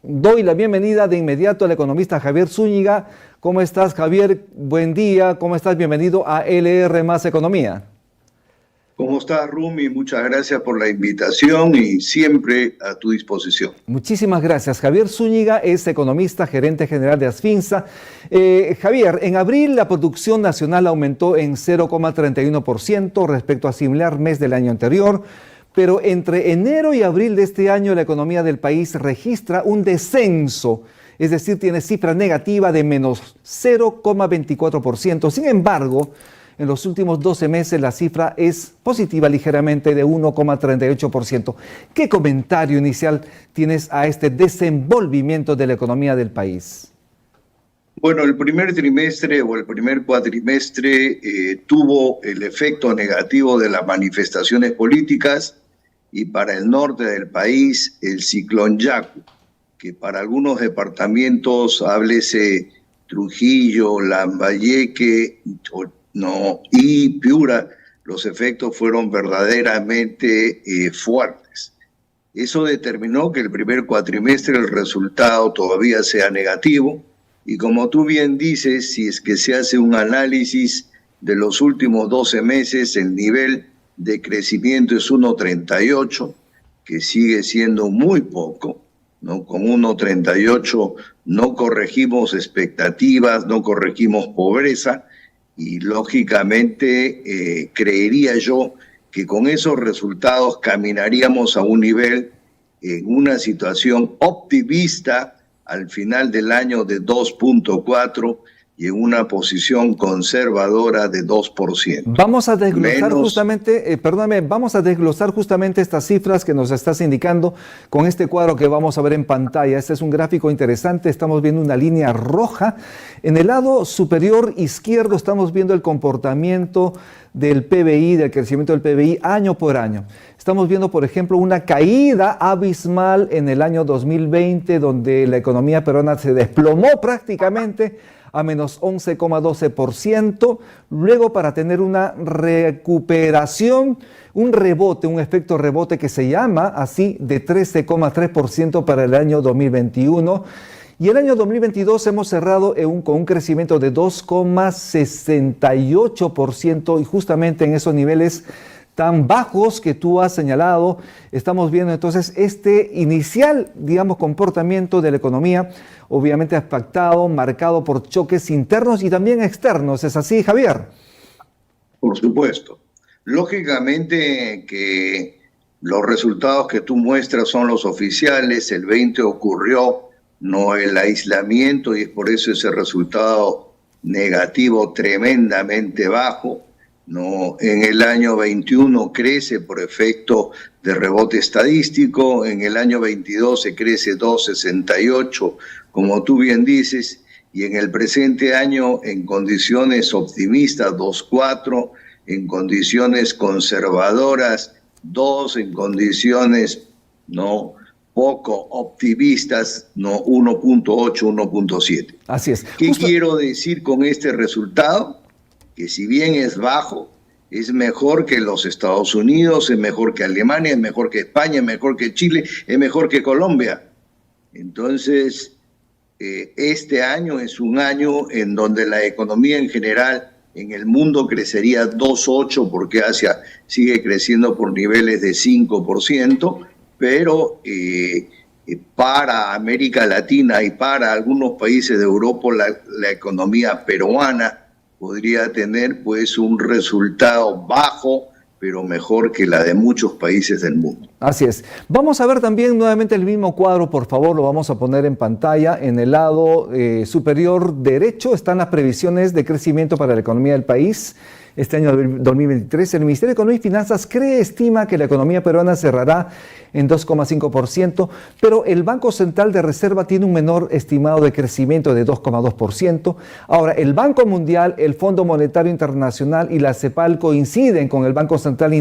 Doy la bienvenida de inmediato al economista Javier Zúñiga. ¿Cómo estás, Javier? Buen día. ¿Cómo estás? Bienvenido a LR Más Economía. ¿Cómo estás, Rumi? Muchas gracias por la invitación y siempre a tu disposición. Muchísimas gracias. Javier Zúñiga es economista, gerente general de Asfinsa. Javier, en abril la producción nacional aumentó en 0,31% respecto a similar mes del año anterior, pero entre enero y abril de este año la economía del país registra un descenso, es decir, tiene cifra negativa de menos 0,24%. Sin embargo, en los últimos 12 meses la cifra es positiva ligeramente de 1,38%. ¿Qué comentario inicial tienes a este desenvolvimiento de la economía del país? Bueno, el primer trimestre o el primer cuatrimestre tuvo el efecto negativo de las manifestaciones políticas y para el norte del país el ciclón Yaku, que para algunos departamentos, háblese Trujillo, Lambayeque y Piura, los efectos fueron verdaderamente fuertes. Eso determinó que el primer cuatrimestre el resultado todavía sea negativo y como tú bien dices, si es que se hace un análisis de los últimos 12 meses, el nivel de crecimiento es 1,38, que sigue siendo muy poco, ¿no? Con 1,38 no corregimos expectativas, no corregimos pobreza, y lógicamente creería yo que con esos resultados caminaríamos a un nivel, en una situación optimista al final del año de 2,4 y en una posición conservadora de 2%. Vamos a desglosar justamente estas cifras que nos estás indicando con este cuadro que vamos a ver en pantalla. Este es un gráfico interesante, estamos viendo una línea roja. En el lado superior izquierdo estamos viendo el comportamiento del PBI, del crecimiento del PBI año por año. Estamos viendo, por ejemplo, una caída abismal en el año 2020, donde la economía peruana se desplomó prácticamente a menos 11,12%, luego para tener una recuperación, un rebote, un efecto rebote que se llama así, de 13,3% para el año 2021. Y el año 2022 hemos cerrado con un crecimiento de 2,68% y justamente en esos niveles tan bajos que tú has señalado, estamos viendo entonces este inicial, digamos, comportamiento de la economía, obviamente impactado, marcado por choques internos y también externos. ¿Es así, Javier? Por supuesto. Lógicamente que los resultados que tú muestras son los oficiales. El 20 ocurrió el aislamiento y es por eso ese resultado negativo tremendamente bajo. En el año 21 crece por efecto de rebote estadístico, en el año 22 se crece 2,68, como tú bien dices, y en el presente año en condiciones optimistas 2,4, en condiciones conservadoras 2, en condiciones poco optimistas 1,8, 1,7. Así es. ¿Qué quiero decir con este resultado? Que si bien es bajo, es mejor que los Estados Unidos, es mejor que Alemania, es mejor que España, es mejor que Chile, es mejor que Colombia. Entonces, este año es un año en donde la economía en general en el mundo crecería 2,8 porque Asia sigue creciendo por niveles de 5%, pero para América Latina y para algunos países de Europa la economía peruana podría tener pues un resultado bajo, pero mejor que la de muchos países del mundo. Así es. Vamos a ver también nuevamente el mismo cuadro, por favor, lo vamos a poner en pantalla. En el lado superior derecho están las previsiones de crecimiento para la economía del país. Este año 2023, el Ministerio de Economía y Finanzas estima que la economía peruana cerrará en 2,5%, pero el Banco Central de Reserva tiene un menor estimado de crecimiento de 2,2%. Ahora, el Banco Mundial, el Fondo Monetario Internacional y la CEPAL coinciden con el Banco Central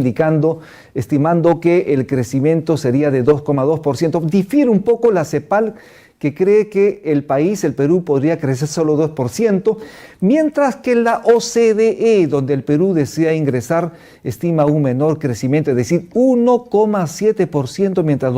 estimando que el crecimiento sería de 2,2%. Difiere un poco la CEPAL, que cree que el Perú, podría crecer solo 2%, mientras que la OCDE, donde el Perú desea ingresar, estima un menor crecimiento, es decir, 1,7%, mientras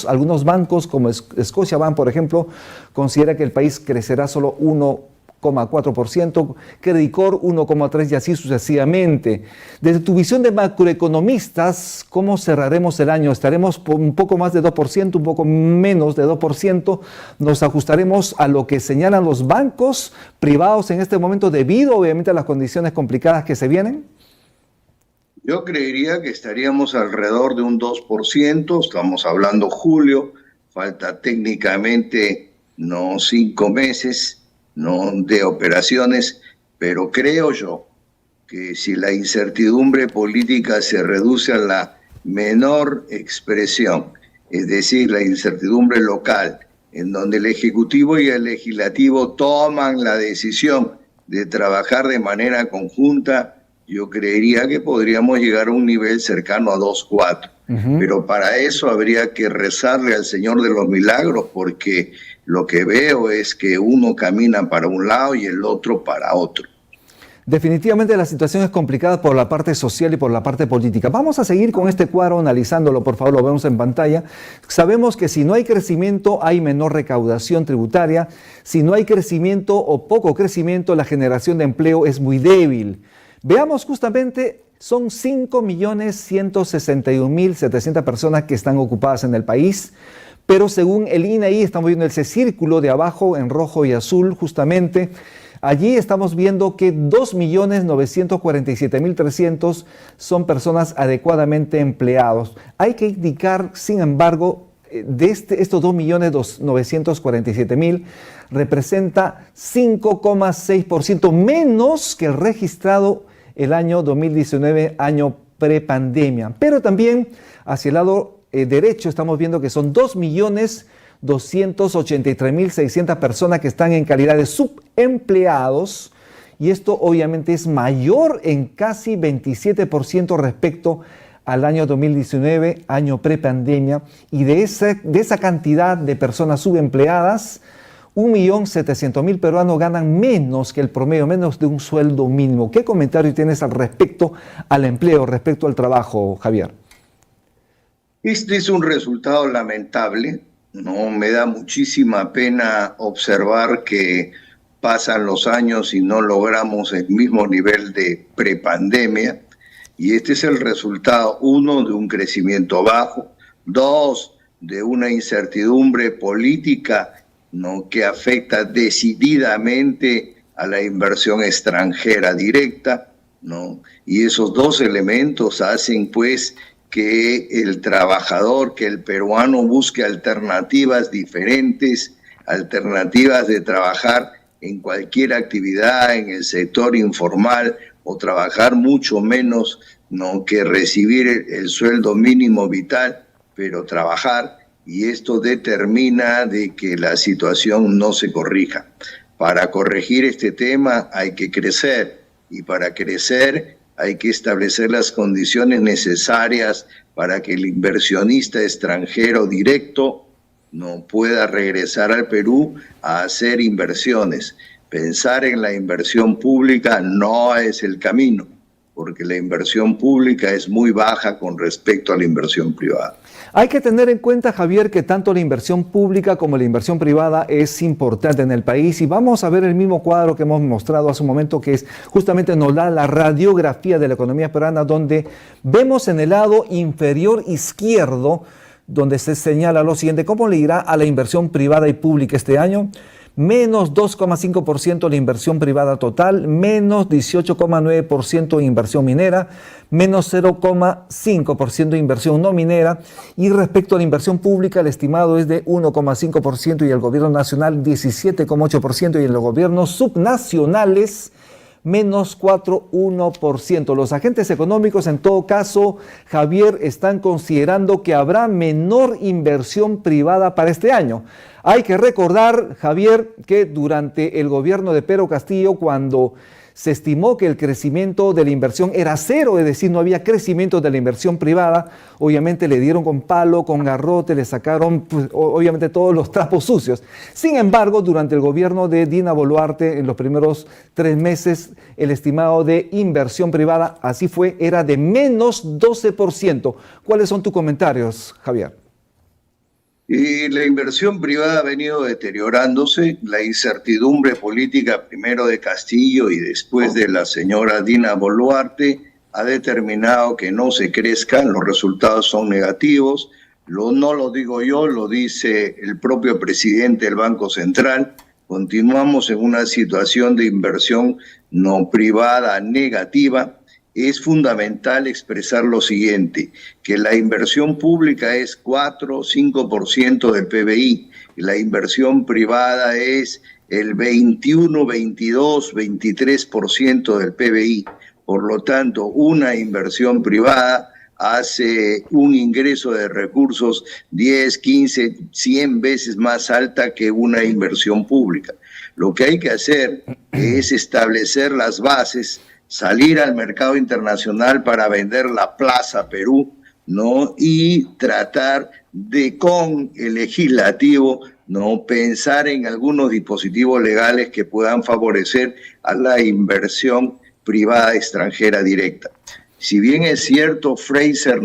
algunos bancos como Scotiabank, por ejemplo, considera que el país crecerá solo 1,4%, Credit Corp 1,3% y así sucesivamente. Desde tu visión de macroeconomistas, ¿cómo cerraremos el año? ¿Estaremos por un poco más de 2%, un poco menos de 2%? ¿Nos ajustaremos a lo que señalan los bancos privados en este momento debido obviamente a las condiciones complicadas que se vienen? Yo creería que estaríamos alrededor de un 2%, estamos hablando julio, falta técnicamente no 5 meses, no de operaciones, pero creo yo que si la incertidumbre política se reduce a la menor expresión, es decir, la incertidumbre local, en donde el Ejecutivo y el Legislativo toman la decisión de trabajar de manera conjunta, yo creería que podríamos llegar a un nivel cercano a 2,4. Pero para eso habría que rezarle al Señor de los Milagros, porque lo que veo es que uno camina para un lado y el otro para otro. Definitivamente la situación es complicada por la parte social y por la parte política. Vamos a seguir con este cuadro analizándolo, por favor, lo vemos en pantalla. Sabemos que si no hay crecimiento, hay menor recaudación tributaria. Si no hay crecimiento o poco crecimiento, la generación de empleo es muy débil. Veamos justamente, son 5.161.700 personas que están ocupadas en el país, pero según el INEI, estamos viendo ese círculo de abajo en rojo y azul justamente, allí estamos viendo que 2.947.300 son personas adecuadamente empleados. Hay que indicar, sin embargo, estos 2.947.000 representa 5,6% menos que el registrado el año 2019, año prepandemia. Pero también hacia el lado derecho estamos viendo que son 2.283.600 personas que están en calidad de subempleados, y esto obviamente es mayor en casi 27% respecto al año 2019, año prepandemia, y de esa cantidad de personas subempleadas, 1.700.000 peruanos ganan menos que el promedio, menos de un sueldo mínimo. ¿Qué comentario tienes al respecto al empleo, respecto al trabajo, Javier? Este es un resultado lamentable, ¿no? Me da muchísima pena observar que pasan los años y no logramos el mismo nivel de prepandemia, y este es el resultado, 1, de un crecimiento bajo, 2, de una incertidumbre política, ¿no?, que afecta decididamente a la inversión extranjera directa, ¿no? Y esos dos elementos hacen pues que el trabajador, que el peruano busque alternativas diferentes, alternativas de trabajar en cualquier actividad, en el sector informal, o trabajar mucho menos, ¿no?, que recibir el sueldo mínimo vital, pero trabajar. Y esto determina de que la situación no se corrija. Para corregir este tema hay que crecer, y para crecer hay que establecer las condiciones necesarias para que el inversionista extranjero directo no pueda regresar al Perú a hacer inversiones. Pensar en la inversión pública no es el camino, porque la inversión pública es muy baja con respecto a la inversión privada. Hay que tener en cuenta, Javier, que tanto la inversión pública como la inversión privada es importante en el país, y vamos a ver el mismo cuadro que hemos mostrado hace un momento, que es justamente nos da la radiografía de la economía peruana, donde vemos en el lado inferior izquierdo, donde se señala lo siguiente: ¿cómo le irá a la inversión privada y pública este año? Menos 2,5% la inversión privada total, menos 18,9% en inversión minera, menos 0,5% de inversión no minera, y respecto a la inversión pública el estimado es de 1,5% y el gobierno nacional 17,8% y en los gobiernos subnacionales menos 4,1%. Los agentes económicos, en todo caso, Javier, están considerando que habrá menor inversión privada para este año. Hay que recordar, Javier, que durante el gobierno de Pedro Castillo, cuando se estimó que el crecimiento de la inversión era cero, es decir, no había crecimiento de la inversión privada. Obviamente le dieron con palo, con garrote, le sacaron pues, obviamente todos los trapos sucios. Sin embargo, durante el gobierno de Dina Boluarte, en los primeros 3 meses, el estimado de inversión privada, así fue, era de menos 12%. ¿Cuáles son tus comentarios, Javier? Y la inversión privada ha venido deteriorándose, la incertidumbre política primero de Castillo y después de la señora Dina Boluarte ha determinado que no se crezcan, los resultados son negativos, no lo digo yo, lo dice el propio presidente del Banco Central. Continuamos en una situación de inversión no privada negativa. Es fundamental expresar lo siguiente, que la inversión pública es 4 o 5% del PBI, la inversión privada es el 21, 22, 23% del PBI. Por lo tanto, una inversión privada hace un ingreso de recursos 10, 15, 100 veces más alta que una inversión pública. Lo que hay que hacer es establecer las bases, salir al mercado internacional para vender la Plaza Perú, ¿no? Y tratar de, con el legislativo, ¿no?, pensar en algunos dispositivos legales que puedan favorecer a la inversión privada extranjera directa. Si bien es cierto, Fraser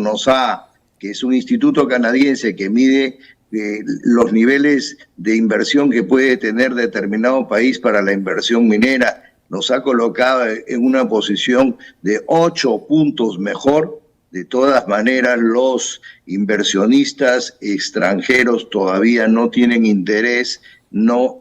que es un instituto canadiense que mide los niveles de inversión que puede tener determinado país para la inversión minera, nos ha colocado en una posición de 8 puntos mejor. De todas maneras, los inversionistas extranjeros todavía no tienen interés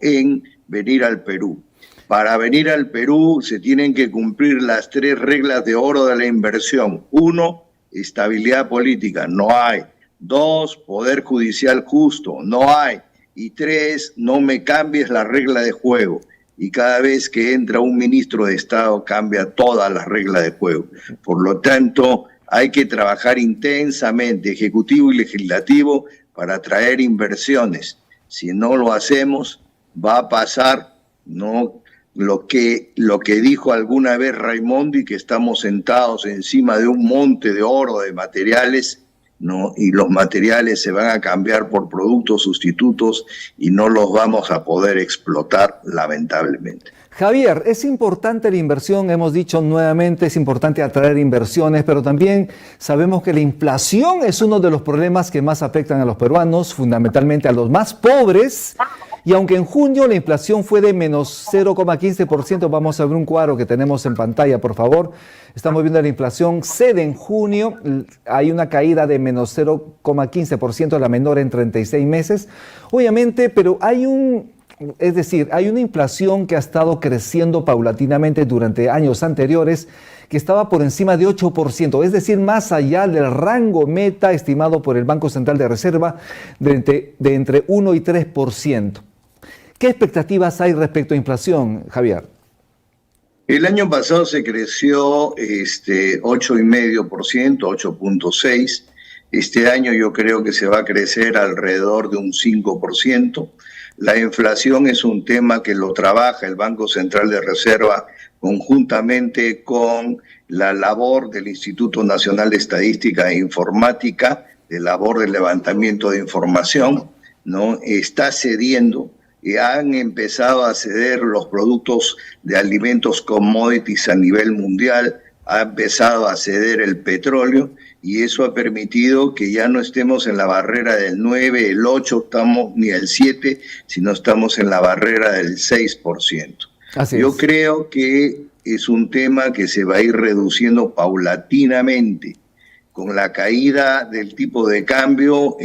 en venir al Perú. Para venir al Perú se tienen que cumplir las 3 reglas de oro de la inversión. 1, estabilidad política, no hay. 2, poder judicial justo, no hay. Y 3, no me cambies la regla de juego. Y cada vez que entra un ministro de Estado cambia todas las reglas de juego. Por lo tanto, hay que trabajar intensamente, ejecutivo y legislativo, para atraer inversiones. Si no lo hacemos, va a pasar, ¿no?, lo que dijo alguna vez Raimondi, que estamos sentados encima de un monte de oro de materiales, ¿no?, y los materiales se van a cambiar por productos sustitutos y no los vamos a poder explotar, lamentablemente. Javier, es importante la inversión, hemos dicho nuevamente, es importante atraer inversiones, pero también sabemos que la inflación es uno de los problemas que más afectan a los peruanos, fundamentalmente a los más pobres. Y aunque en junio la inflación fue de menos 0,15%, vamos a ver un cuadro que tenemos en pantalla, por favor. Estamos viendo la inflación sede en junio, hay una caída de menos 0,15%, la menor en 36 meses. Obviamente, pero hay una inflación que ha estado creciendo paulatinamente durante años anteriores, que estaba por encima de 8%, es decir, más allá del rango meta estimado por el Banco Central de Reserva de entre 1 y 3%. ¿Qué expectativas hay respecto a inflación, Javier? El año pasado se creció 8,5%, 8,6%. Este año yo creo que se va a crecer alrededor de un 5%. La inflación es un tema que lo trabaja el Banco Central de Reserva conjuntamente con la labor del Instituto Nacional de Estadística e Informática, de labor de levantamiento de información, ¿no? Está cediendo. Han empezado a ceder los productos de alimentos commodities a nivel mundial, ha empezado a ceder el petróleo y eso ha permitido que ya no estemos en la barrera del 9, el 8, estamos ni el 7, sino estamos en la barrera del 6%. Yo creo que es un tema que se va a ir reduciendo paulatinamente. Con la caída del tipo de cambio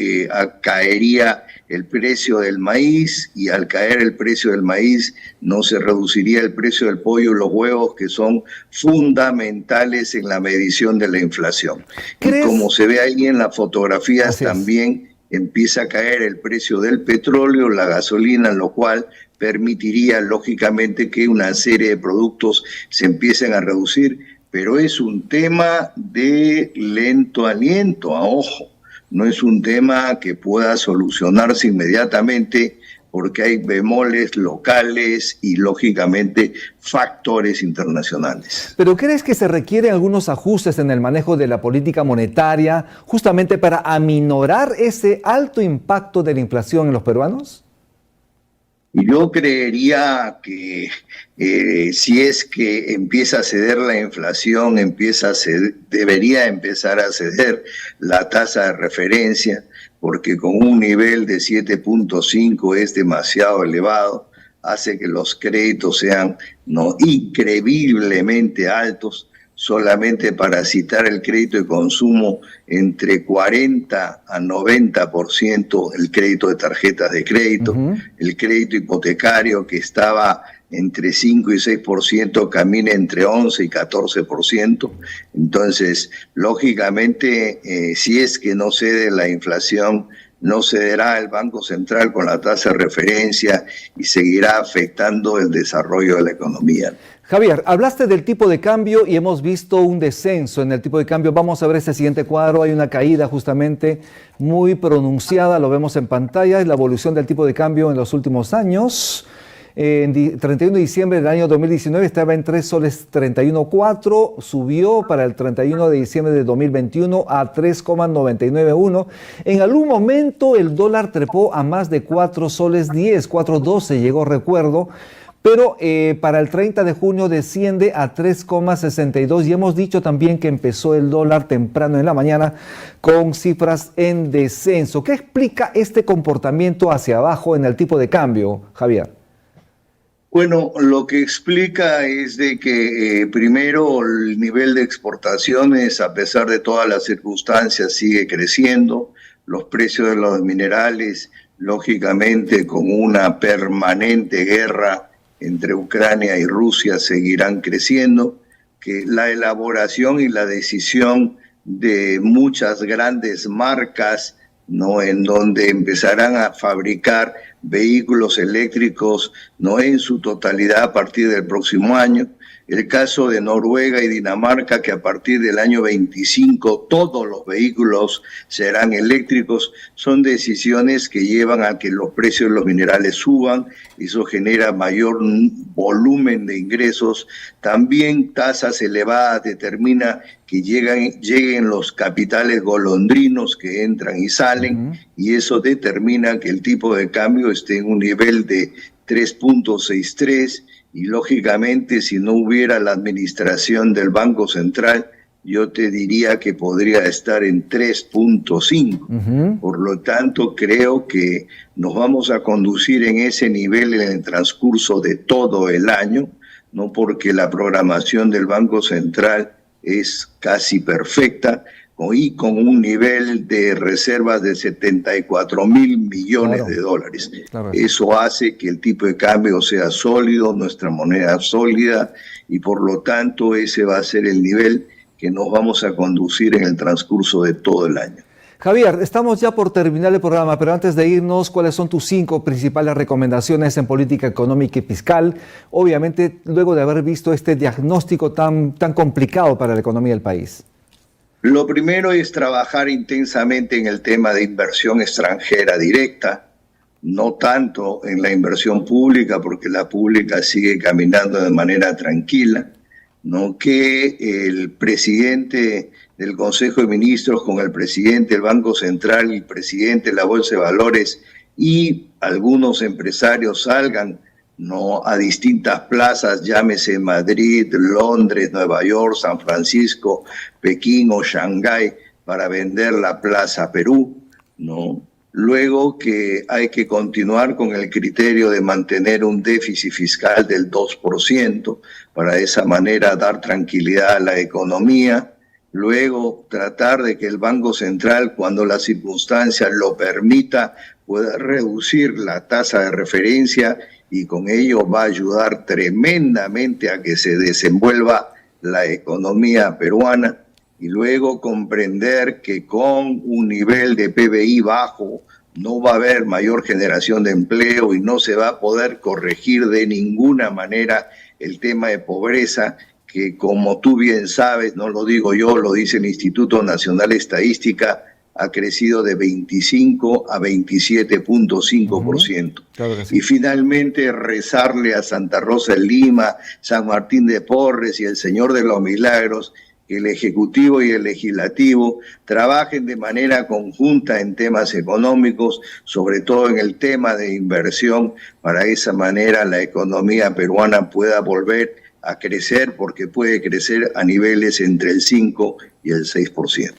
caería el precio del maíz y al caer el precio del maíz no se reduciría el precio del pollo y los huevos, que son fundamentales en la medición de la inflación. Y como se ve ahí en las fotografías, también empieza a caer el precio del petróleo, la gasolina, lo cual permitiría lógicamente que una serie de productos se empiecen a reducir, pero es un tema de lento aliento, a ojo. No es un tema que pueda solucionarse inmediatamente, porque hay bemoles locales y, lógicamente, factores internacionales. ¿Pero crees que se requieren algunos ajustes en el manejo de la política monetaria justamente para aminorar ese alto impacto de la inflación en los peruanos? Yo creería que si es que empieza a ceder la inflación, debería empezar a ceder la tasa de referencia, porque con un nivel de 7.5 es demasiado elevado, hace que los créditos sean increíblemente altos. Solamente para citar el crédito de consumo, entre 40 a 90% el crédito de tarjetas de crédito, el crédito hipotecario que estaba entre 5 y 6%, camina entre 11 y 14%. Entonces, lógicamente, si es que no cede la inflación, no cederá el Banco Central con la tasa de referencia y seguirá afectando el desarrollo de la economía. Javier, hablaste del tipo de cambio y hemos visto un descenso en el tipo de cambio. Vamos a ver este siguiente cuadro. Hay una caída justamente muy pronunciada, lo vemos en pantalla, es la evolución del tipo de cambio en los últimos años. En 31 de diciembre del año 2019 estaba en 3 soles 31.4, subió para el 31 de diciembre de 2021 a 3,991. En algún momento el dólar trepó a más de 4 soles 10, 4.12 llegó, recuerdo. Pero para el 30 de junio desciende a 3,62 y hemos dicho también que empezó el dólar temprano en la mañana con cifras en descenso. ¿Qué explica este comportamiento hacia abajo en el tipo de cambio, Javier? Bueno, lo que explica es de que primero el nivel de exportaciones, a pesar de todas las circunstancias, sigue creciendo. Los precios de los minerales, lógicamente, con una permanente guerra entre Ucrania y Rusia, seguirán creciendo, que la elaboración y la decisión de muchas grandes marcas, ¿no?, en donde empezarán a fabricar vehículos eléctricos, no en su totalidad a partir del próximo año. El caso de Noruega y Dinamarca, que a partir del año 25 todos los vehículos serán eléctricos, son decisiones que llevan a que los precios de los minerales suban. Eso genera mayor volumen de ingresos. También tasas elevadas determina que lleguen los capitales golondrinos que entran y salen, y eso determina que el tipo de cambio esté en un nivel de 3.63, y lógicamente si no hubiera la administración del Banco Central, yo te diría que podría estar en 3.5. Por lo tanto, creo que nos vamos a conducir en ese nivel en el transcurso de todo el año, no porque la programación del Banco Central es casi perfecta, y con un nivel de reservas de 74.000 millones de dólares. Claro. Eso hace que el tipo de cambio sea sólido, nuestra moneda sólida, y por lo tanto ese va a ser el nivel que nos vamos a conducir en el transcurso de todo el año. Javier, estamos ya por terminar el programa, pero antes de irnos, ¿cuáles son tus 5 principales recomendaciones en política económica y fiscal? Obviamente, luego de haber visto este diagnóstico tan complicado para la economía del país. Lo primero es trabajar intensamente en el tema de inversión extranjera directa, no tanto en la inversión pública, porque la pública sigue caminando de manera tranquila, ¿no? Que el presidente del Consejo de Ministros con el presidente del Banco Central y el presidente de la Bolsa de Valores y algunos empresarios salgan, ¿no?, a distintas plazas, llámese Madrid, Londres, Nueva York, San Francisco, Pekín o Shanghái, para vender la Plaza Perú, ¿no? Luego que hay que continuar con el criterio de mantener un déficit fiscal del 2%, para de esa manera dar tranquilidad a la economía. Luego tratar de que el Banco Central, cuando la circunstancia lo permita, pueda reducir la tasa de referencia, y con ello va a ayudar tremendamente a que se desenvuelva la economía peruana. Y luego comprender que con un nivel de PBI bajo no va a haber mayor generación de empleo y no se va a poder corregir de ninguna manera el tema de pobreza, que como tú bien sabes, no lo digo yo, lo dice el Instituto Nacional de Estadística, ha crecido de 25 a 27.5%. Claro que sí. Y finalmente rezarle a Santa Rosa de Lima, San Martín de Porres y el Señor de los Milagros, que el Ejecutivo y el Legislativo trabajen de manera conjunta en temas económicos, sobre todo en el tema de inversión, para esa manera la economía peruana pueda volver a crecer, porque puede crecer a niveles entre el 5 y el 6%.